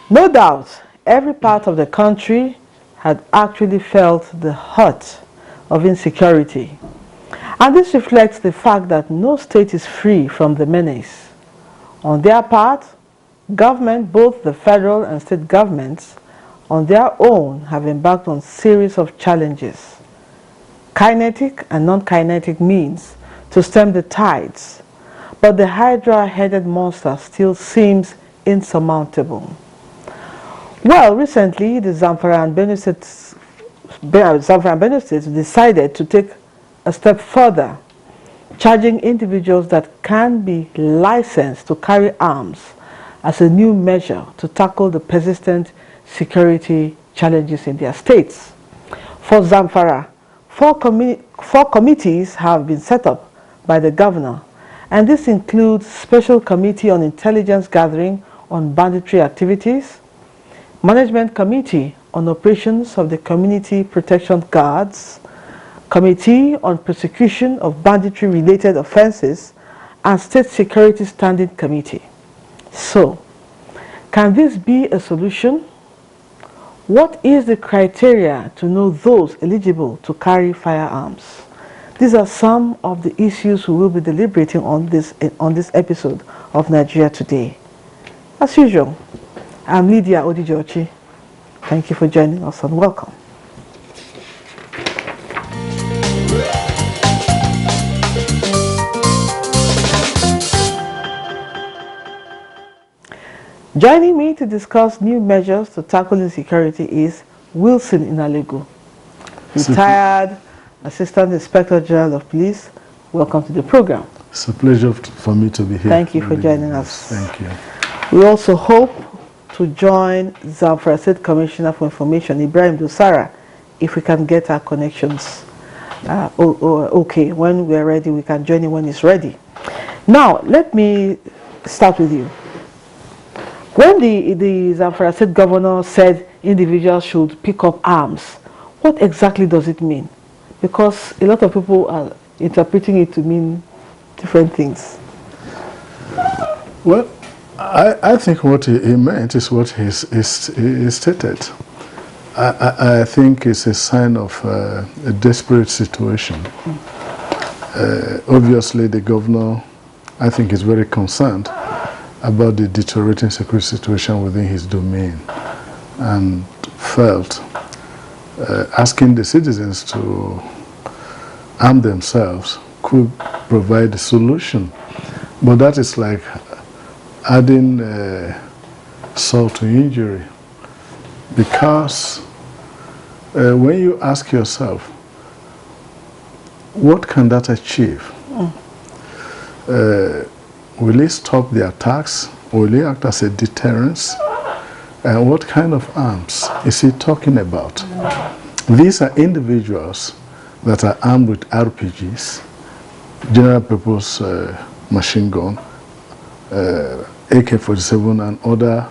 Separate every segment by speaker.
Speaker 1: No doubt, every part of the country had actually felt the hurt of insecurity. And this reflects the fact that no state is free from the menace. On their part, government, both the federal and state governments, on their own have embarked on a series of challenges, kinetic and non-kinetic means to stem the tides, but the hydra-headed monster still seems insurmountable. Well, recently the Zamfara and Benue States decided to take a step further, charging individuals that can be licensed to carry arms as a new measure to tackle the persistent security challenges in their states. For Zamfara, four committees have been set up by the governor, and this includes Special Committee on Intelligence Gathering on Banditry Activities, Management Committee on Operations of the Community Protection Guards, Committee on Prosecution of Banditry-related Offenses, and State Security Standing Committee. So, can this be a solution? What is the criteria to know those eligible to carry firearms? These are some of the issues we will be deliberating on this episode of Nigeria Today. As usual, I'm Lydia Odijochi. Thank you for joining us and welcome. Joining me to discuss new measures to tackle insecurity is Wilson Inalegu, retired Assistant Inspector General of Police. Welcome to the program.
Speaker 2: It's a pleasure for me to be here.
Speaker 1: Thank you for joining us.
Speaker 2: Thank you.
Speaker 1: We also hope to join Zamfara State Commissioner for Information, Ibrahim Dosara, if we can get our connections okay. When we're ready, we can join him when he's ready. Now, let me start with you. When the Zamfara State Governor said individuals should pick up arms, what exactly does it mean? Because a lot of people are interpreting it to mean different things.
Speaker 2: Well, I think what he meant is what he stated. I think it's a sign of a desperate situation. Obviously, the governor, I think, is very concerned about the deteriorating security situation within his domain, and felt asking the citizens to arm themselves could provide a solution. But that is like adding salt to injury, because when you ask yourself, what can that achieve? Will it stop the attacks? Will it act as a deterrence? And what kind of arms is he talking about? These are individuals that are armed with RPGs, general purpose machine gun, AK-47 and other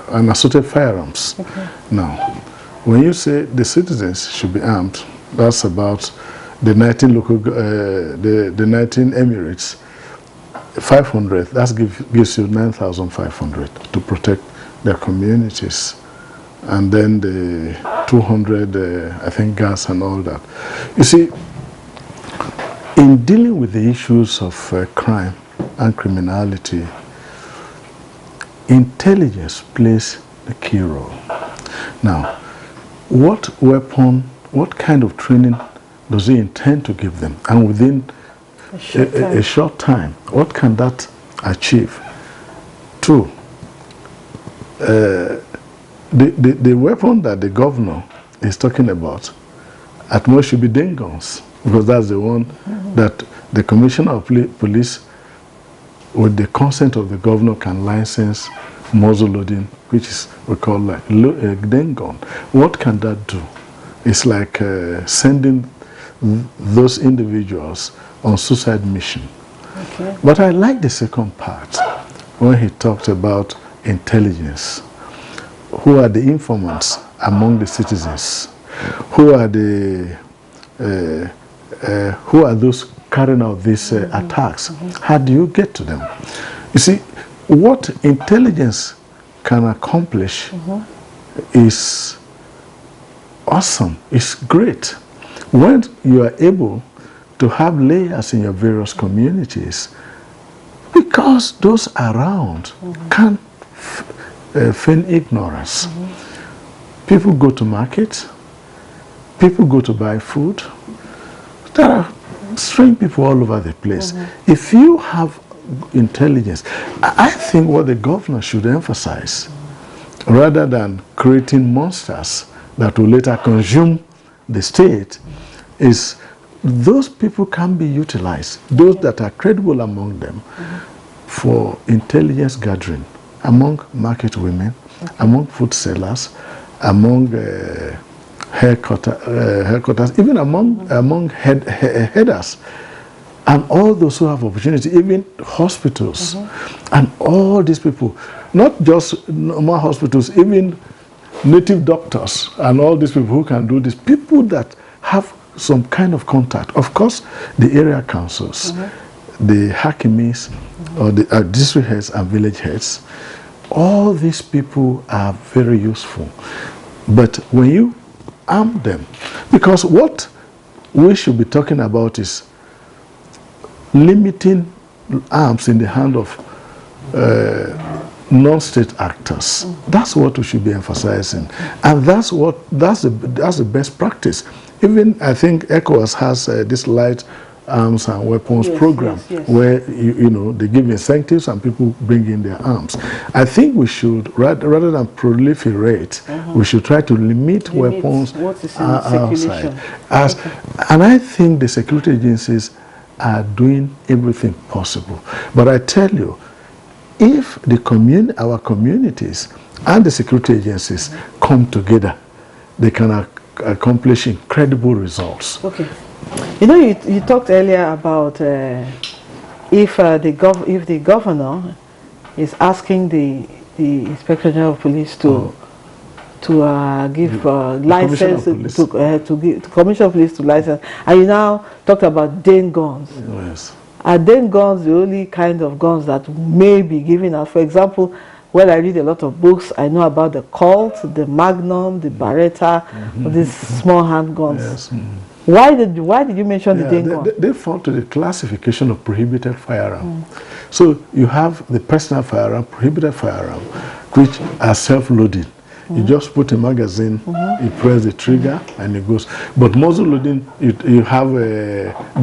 Speaker 2: and assorted firearms. Okay. Now, when you say the citizens should be armed, that's about the 19 local, the 19 Emirates, 500, that gives you 9,500 to protect their communities. And then the 200, I think, gas and all that. You see, in dealing with the issues of crime and criminality, intelligence plays a key role. Now, what weapon, what kind of training does he intend to give them? And within a short time, what can that achieve? Two, the weapon that the governor is talking about at most should be den guns, because that's the one that the commissioner of police, with the consent of the governor, can license muzzle loading, which is we call like a den gun. What can that do? It's like sending those individuals on suicide mission. Okay. But I like the second part when he talked about intelligence. Who are the informants among the citizens? Who are those carrying out these attacks? How do you get to them? You see, what intelligence can accomplish is awesome, it's great. When you are able to have layers in your various communities, because those around can't feign ignorance. People go to market, people go to buy food. There are strange people all over the place. If you have intelligence, I think what the governor should emphasize, rather than creating monsters that will later consume the state, is those people can be utilized, those that are credible among them, for intelligence gathering among market women, among food sellers, among haircutters, even among headers, and all those who have opportunity, even hospitals, and all these people, not just normal hospitals, even native doctors, and all these people who can do this, people that have some kind of contact. Of course, the area councils, the hakimis, or the district heads and village heads, all these people are very useful. But when you arm them, because what we should be talking about is limiting arms in the hand of non-state actors. That's what we should be emphasizing, and that's the best practice. Even I think ECOWAS has this light arms and weapons program where you know they give incentives and people bring in their arms. I think we should rather than proliferate, we should try to limit weapons outside. And I think the security agencies are doing everything possible. But I tell you, if the our communities and the security agencies come together, they can accomplish incredible results.
Speaker 1: Okay. You know, you talked earlier about if the governor is asking the Inspector General of Police to give license to Commissioner of Police to license, and you now talked about Dane guns.
Speaker 2: Yes.
Speaker 1: Are Dane guns the only kind of guns that may be given out? For example, when I read a lot of books, I know about the Colt, the Magnum, the Beretta, these small handguns. Yes. Why did you mention the Dane gun?
Speaker 2: They fall to the classification of prohibited firearm. So you have the personal firearm, prohibited firearm, which are self-loading. You just put a magazine, you press the trigger, and it goes. But muzzle loading, you have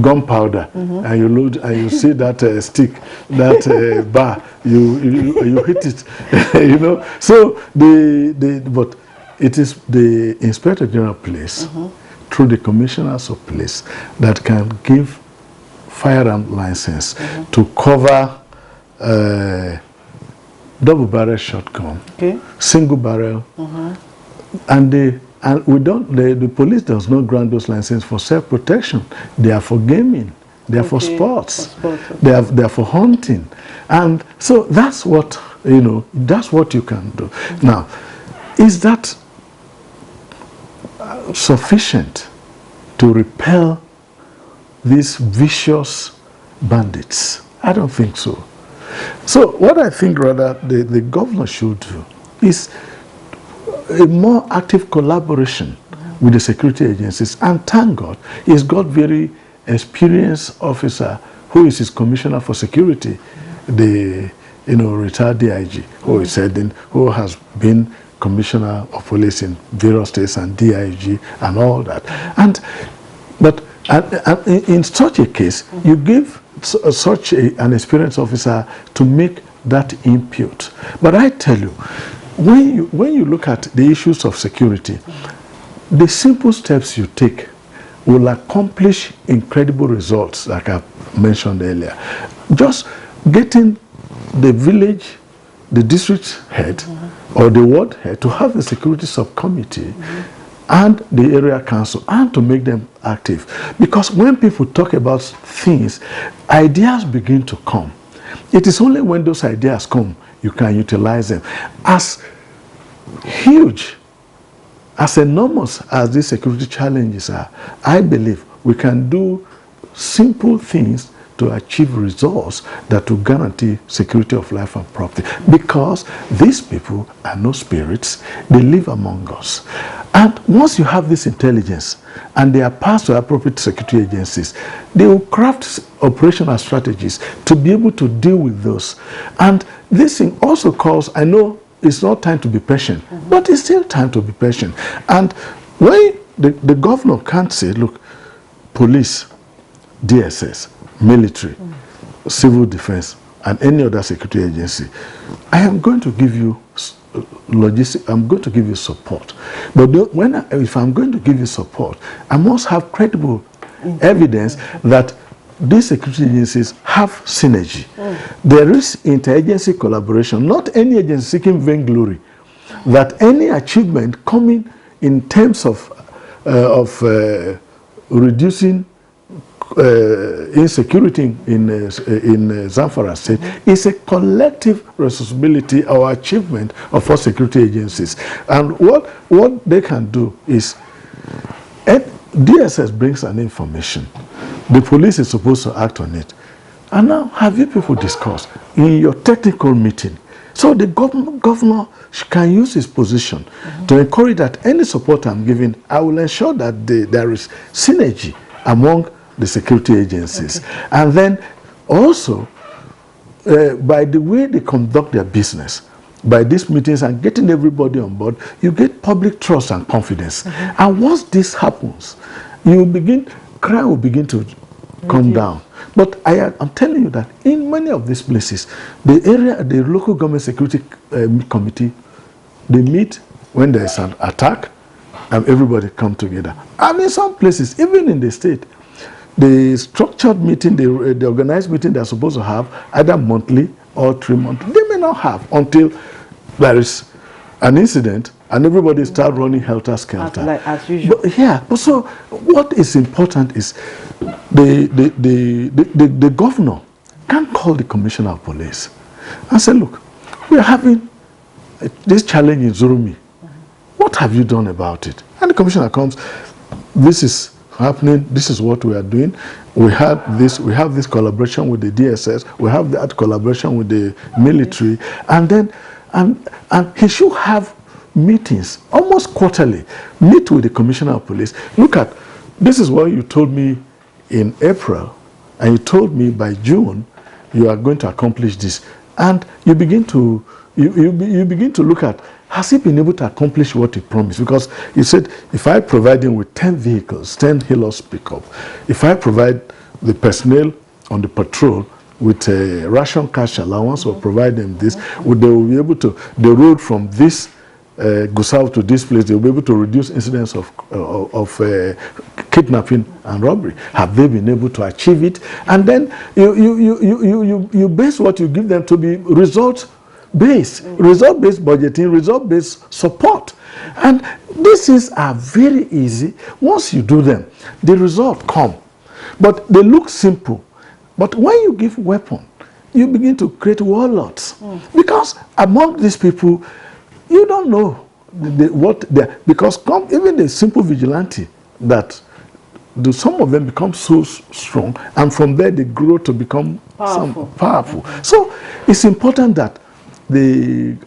Speaker 2: gunpowder, and you load, and you see that stick, that bar, you hit it, you know. So but it is the Inspector General of Police, through the Commissioners of Police, that can give firearm license to cover double barrel shotgun, single barrel, and the police does not grant those licenses for self-protection. They are for gaming, they are for sports, they are for hunting, and so that's what that's what you can do. Now, is that sufficient to repel these vicious bandits? I don't think so. So what I think rather the governor should do is a more active collaboration with the security agencies, and thank God he's got very experienced officer who is his commissioner for security, the retired DIG, who is heading, who has been commissioner of police in various states and DIG and all that. But in such a case, you give such an experienced officer to make that input. But I tell you, when you look at the issues of security, the simple steps you take will accomplish incredible results, like I mentioned earlier. Just getting the village, the district head, or the ward head to have a security subcommittee, and the area council, and to make them active. Because when people talk about things, ideas begin to come. It is only when those ideas come, you can utilize them. As huge, as enormous as these security challenges are, I believe we can do simple things to achieve results that will guarantee security of life and property. Because these people are no spirits, they live among us. And once you have this intelligence and they are passed to appropriate security agencies, they will craft operational strategies to be able to deal with those. And this thing also calls, I know it's not time to be patient, but it's still time to be patient. And when the governor can't say, look, police, DSS, military, civil defense, and any other security agency, I am going to give you logistics, I'm going to give you support. But if I'm going to give you support, I must have credible evidence that these security agencies have synergy. There is interagency collaboration, not any agency seeking vainglory, that any achievement coming in terms of reducing insecurity in Zamfara State is a collective responsibility or achievement of all security agencies. And what they can do is, DSS brings an information. The police is supposed to act on it. And now, have you people discussed in your technical meeting? So the governor can use his position to encourage that any support I'm giving, I will ensure that there is synergy among the security agencies. Okay. And then also, by the way they conduct their business, by these meetings and getting everybody on board, you get public trust and confidence. And once this happens, crime will begin to come down. But I'm telling you that in many of these places, the local government security committee, they meet when there is an attack and everybody come together. And in some places, even in the state, the structured meeting, the organized meeting they're supposed to have, either monthly or 3 months, they may not have until there is an incident and everybody start running helter-skelter.
Speaker 1: As usual.
Speaker 2: But, yeah, but so what is important is the governor can call the commissioner of police and say, look, we are having this challenge in Zurumi. What have you done about it? And the commissioner comes, this is happening, this is what we are doing. We have this collaboration with the DSS, we have that collaboration with the military, and then and he should have meetings almost quarterly, meet with the commissioner of police. Look at, this is what you told me in April, and you told me by June you are going to accomplish this, and you begin to begin to look at, has he been able to accomplish what he promised? Because he said, if I provide him with 10 vehicles, 10 Hilux pickup, if I provide the personnel on the patrol with a ration cash allowance or provide them this, they will be able to, the road from this Gusau to this place, they will be able to reduce incidents of kidnapping and robbery. Have they been able to achieve it? And then you base what you give them to be result-based budgeting, result-based support. And these things are very easy. Once you do them, the result come. But they look simple. But when you give weapon, you begin to create warlords. Because among these people, you don't know because even the simple vigilante that some of them become so strong, and from there they grow to become powerful. So it's important that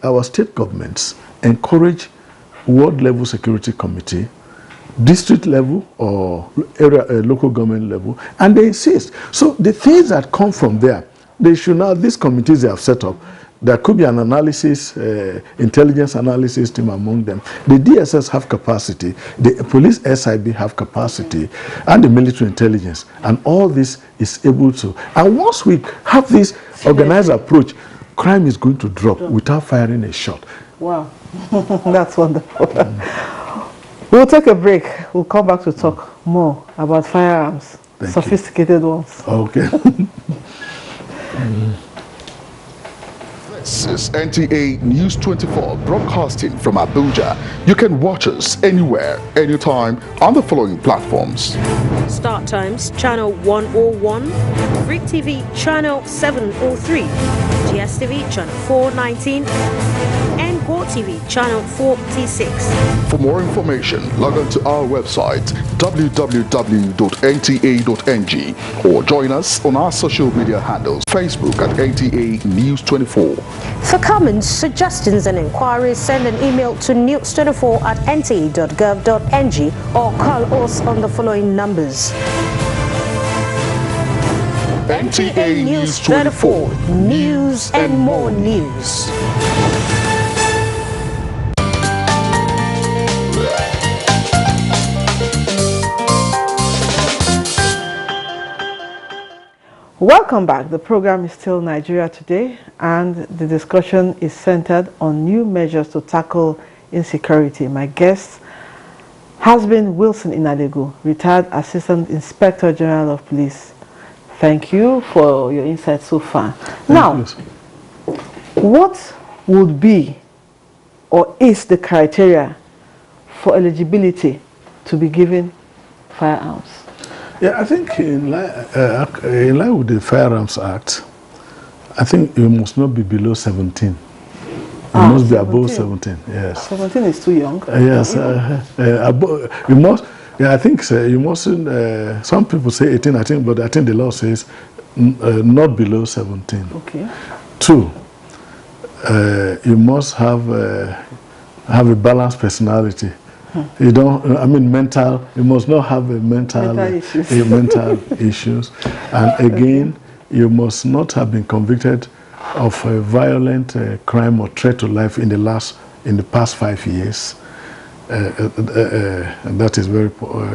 Speaker 2: our state governments encourage ward level security committee, district level or local government level, and they insist. So the things that come from there, they should now, these committees they have set up, there could be an analysis, intelligence analysis team among them. The DSS have capacity, the police SIB have capacity, and the military intelligence. And all this is able to. And once we have this organized approach, crime is going to drop without firing a shot.
Speaker 1: Wow, that's wonderful. We'll take a break. We'll come back to talk more about firearms, sophisticated ones.
Speaker 2: Okay.
Speaker 3: This is NTA News 24 broadcasting from Abuja. You can watch us anywhere, anytime on the following platforms.
Speaker 4: Start Times Channel 101, Freak TV Channel 703, GSTV Channel 419, and Go TV, channel 46.
Speaker 3: For more information, log on to our website www.nta.ng or join us on our social media handles, Facebook at NTA News 24.
Speaker 4: For comments, suggestions and inquiries, send an email to news24@nta.gov.ng or call us on the following numbers.
Speaker 3: NTA News 24,
Speaker 4: news and more news.
Speaker 1: Welcome back. The program is still Nigeria Today, and the discussion is centered on new measures to tackle insecurity. My guest has been Wilson Inadegu, retired Assistant Inspector General of Police. Thank you for your insight so far. Now, what would be or is the criteria for eligibility to be given firearms?
Speaker 2: Yeah, I think in line with the Firearms Act, I think you must not be below 17. You must be above 17. Yes.
Speaker 1: 17 is too young.
Speaker 2: Yes. You must. Yeah, I think so. You mustn't. Some people say 18. I think, but I think the law says not below 17.
Speaker 1: Okay.
Speaker 2: 2. You must have a balanced personality. You don't. I mean, mental. You must not have a mental issues. Mental issues. And again, you must not have been convicted of a violent crime or threat to life in the past 5 years. And that is very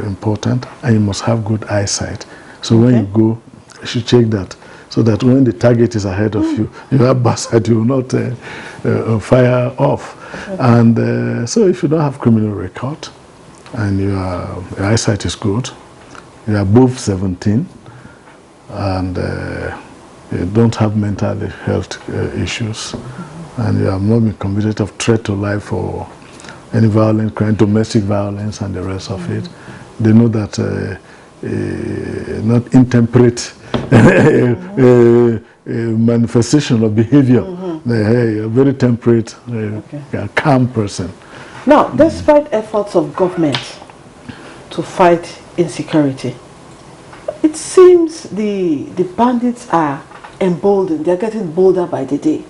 Speaker 2: important. And you must have good eyesight. So when you go, you should check that, so that when the target is ahead of you, you have bastard, you will not fire off. Okay. And so if you don't have criminal record and your eyesight is good, you are above 17, and you don't have mental health issues, and you have not been convicted of threat to life or any violent crime, domestic violence and the rest of it, they know that not intemperate manifestation of behavior. Hey, a very temperate, calm person.
Speaker 1: Now, despite efforts of government to fight insecurity, it seems the bandits are emboldened. They're getting bolder by the day.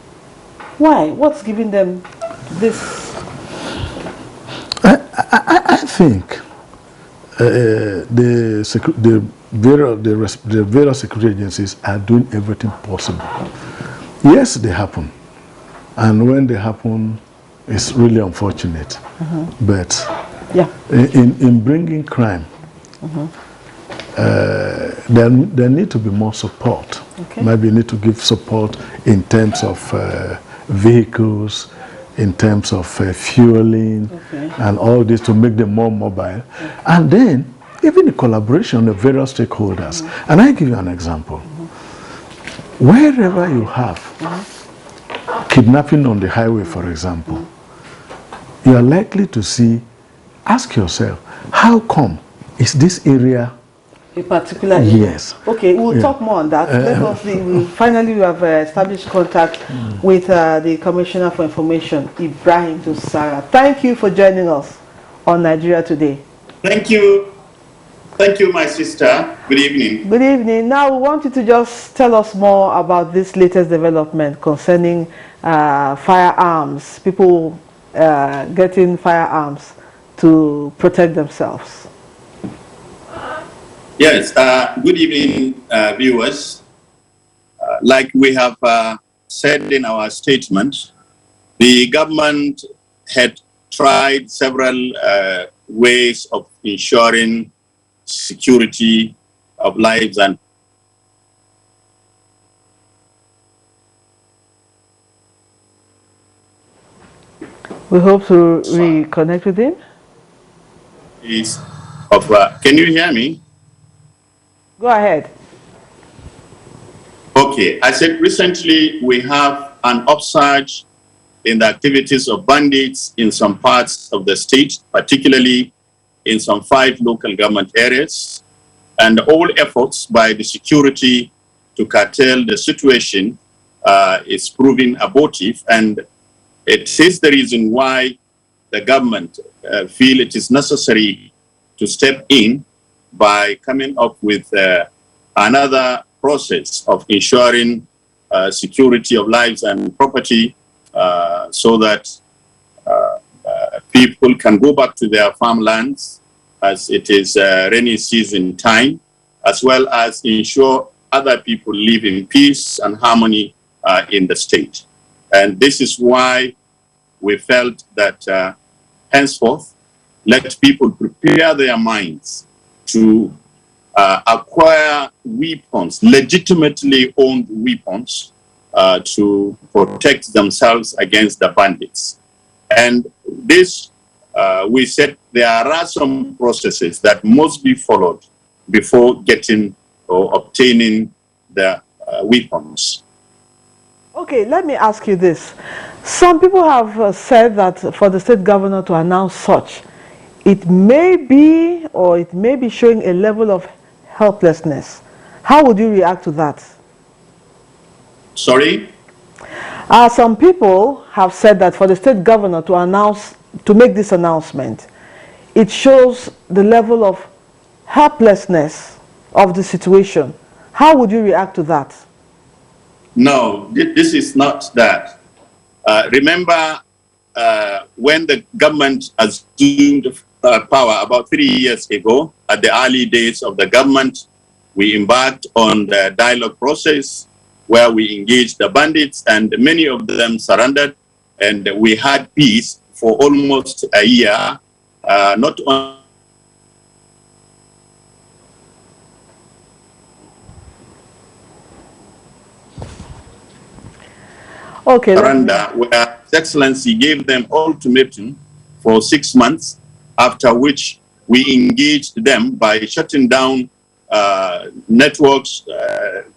Speaker 1: Why? What's giving them this?
Speaker 2: I think the various security agencies are doing everything possible. Yes, they happen. And when they happen, it's really unfortunate. But in bringing crime, there need to be more support. Maybe you need to give support in terms of vehicles, in terms of fueling, and all this to make them more mobile. And then, even the collaboration of various stakeholders. And I give you an example. Wherever you have kidnapping on the highway, for example, you are likely to see, ask yourself, how come is this area
Speaker 1: a particular area?
Speaker 2: Yes.
Speaker 1: Okay, we'll talk more on that. Let us see. Finally, we have established contact with the Commissioner for Information, Ibrahim Dosara. Thank you for joining us on Nigeria Today.
Speaker 5: Thank you. Thank you, my sister. Good evening.
Speaker 1: Good evening. Now, we want you to just tell us more about this latest development concerning firearms, people getting firearms to protect themselves.
Speaker 5: Yes, good evening, viewers. Like we have said in our statement, the government had tried several ways of ensuring security of lives and
Speaker 1: we hope to reconnect with him.
Speaker 5: Can you hear me?
Speaker 1: Go ahead.
Speaker 5: Okay, I said recently we have an upsurge in the activities of bandits in some parts of the state, particularly in some 5 local government areas, and all efforts by the security to curtail the situation is proving abortive, and It is the reason why the government feel it is necessary to step in by coming up with another process of ensuring security of lives and property so that people can go back to their farmlands as it is rainy season time, as well as ensure other people live in peace and harmony in the state. And this is why we felt that henceforth, let people prepare their minds to acquire weapons, legitimately owned weapons, to protect themselves against the bandits. And this, we said there are some processes that must be followed before getting or obtaining the weapons.
Speaker 1: Okay, let me ask you this. Some people have said that for the state governor to announce such, it may be or it may be showing a level of helplessness. How would you react to that?
Speaker 5: Sorry?
Speaker 1: Some people have said that for the state governor to make this announcement, it shows the level of helplessness of the situation. How would you react to that?
Speaker 5: No, this is not that. Remember when the government assumed power about 3 years ago, at the early days of the government, we embarked on the dialogue process where we engaged the bandits, and many of them surrendered, and we had peace for almost a year, not only surrender, where His Excellency gave them ultimatum for 6 months, after which we engaged them by shutting down networks,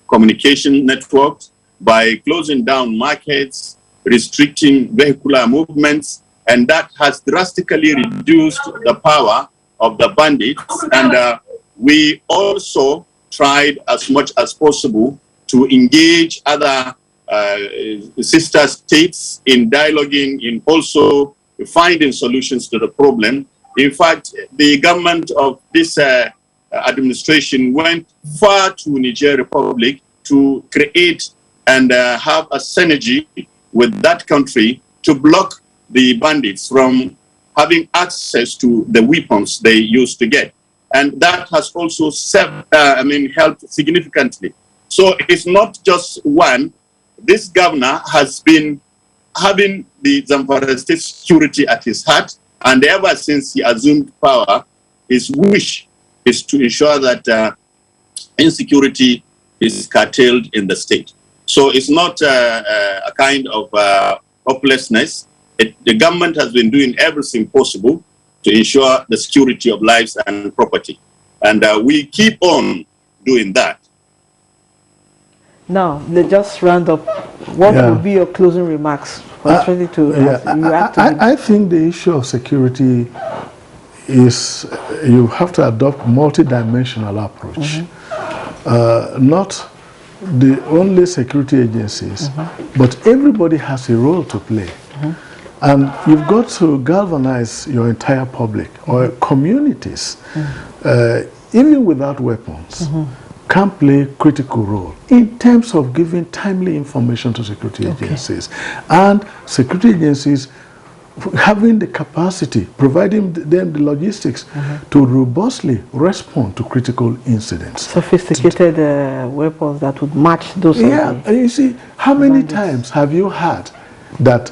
Speaker 5: communication networks, by closing down markets, restricting vehicular movements, and that has drastically reduced the power of the bandits. And we also tried as much as possible to engage other sister states in dialoguing, in also finding solutions to the problem. In fact, the government of this administration went far to Niger Republic to create and have a synergy with that country to block the bandits from having access to the weapons they used to get. And that has also helped significantly. So it's not just one. This governor has been having the Zamfara state security at his heart, and ever since he assumed power, his wish is to ensure that insecurity is curtailed in the state. So it's not a kind of hopelessness. The government has been doing everything possible to ensure the security of lives and property. And we keep on doing that.
Speaker 1: Now, let's just round up. What would be your closing remarks?
Speaker 2: I think the issue of security is you have to adopt multi-dimensional approach. Not the only security agencies, but everybody has a role to play. And you've got to galvanize your entire public or communities, even without weapons, can play a critical role in terms of giving timely information to security agencies. And security agencies having the capacity, providing them the logistics to robustly respond to critical incidents.
Speaker 1: Sophisticated weapons that would match those.
Speaker 2: Yeah, you see, how many times have you had that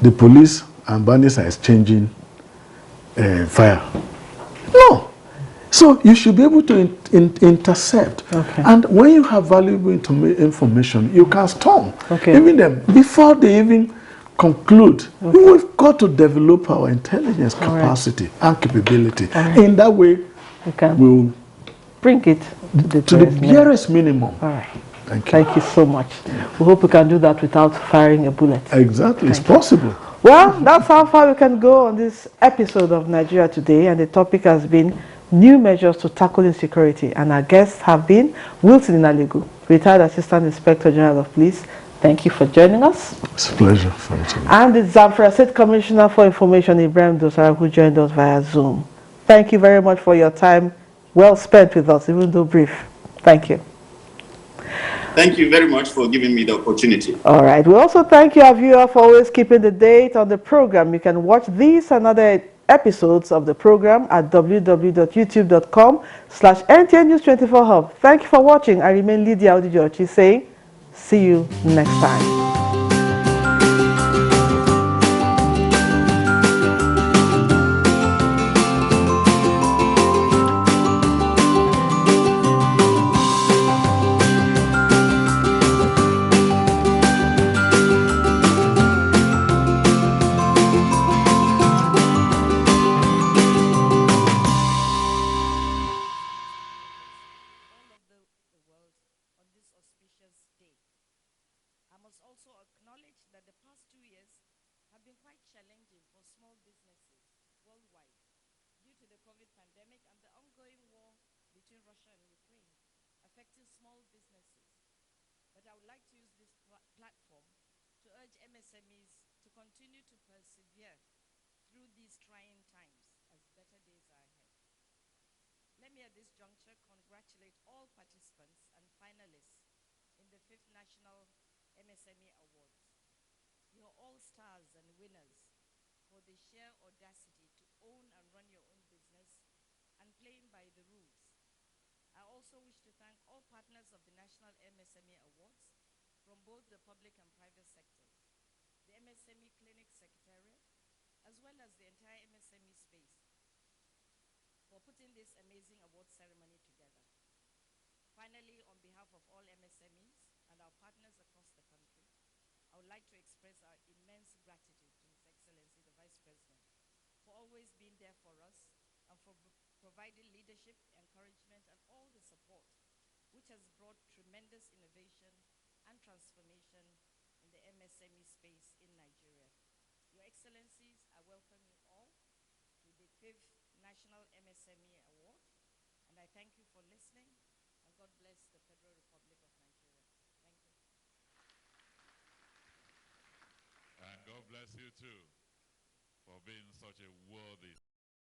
Speaker 2: the police and bandits are exchanging fire? No. So you should be able to intercept. And when you have valuable information, you can storm even them before they even conclude. We've got to develop our intelligence capacity and capability. In that way, we'll
Speaker 1: bring it
Speaker 2: to the barest minimum.
Speaker 1: All right.
Speaker 2: Thank
Speaker 1: you so much. We hope we can do that without firing a bullet.
Speaker 2: Exactly, it's possible.
Speaker 1: Well, that's how far we can go on this episode of Nigeria Today, and the topic has been new measures to tackle insecurity. And our guests have been Wilson Inaligu, retired Assistant Inspector General of Police. Thank you for joining us.
Speaker 2: It's a pleasure for me to be.
Speaker 1: And the Zamfara State Commissioner for Information, Ibrahim Dosara, who joined us via Zoom. Thank you very much for your time. Well spent with us, even though brief. Thank you.
Speaker 5: Thank you very much for giving me the opportunity.
Speaker 1: All right. We also thank you, our viewer, for always keeping the date on the program. You can watch these and other episodes of the program at www.youtube.com/NTN News 24 Hub. Thank you for watching. I remain Lydia Odijochi saying, see you next time.
Speaker 6: I must also acknowledge that the past 2 years have been quite challenging for small businesses worldwide due to the COVID pandemic and the ongoing war between Russia and Ukraine, affecting small businesses. But I would like to use this platform to urge MSMEs to continue to persevere through these trying times as better days are ahead. Let me at this juncture congratulate all participants and finalists in the 5th National MSME Awards. You're all stars and winners for the sheer audacity to own and run your own business and playing by the rules. I also wish to thank all partners of the National MSME Awards from both the public and private sectors, the MSME Clinic Secretariat, as well as the entire MSME space for putting this amazing award ceremony together. Finally, on behalf of all MSMEs and our partners across the country, I would like to express our immense gratitude to His Excellency, the Vice President, for always being there for us and for providing leadership, encouragement, and all the support, which has brought tremendous innovation and transformation in the MSME space in Nigeria. Your Excellencies, I welcome you all to the 5th National MSME Award, and I thank you for listening, and God bless the Federal Republic of Nigeria. Thank you.
Speaker 7: And God bless you too for being such a worthy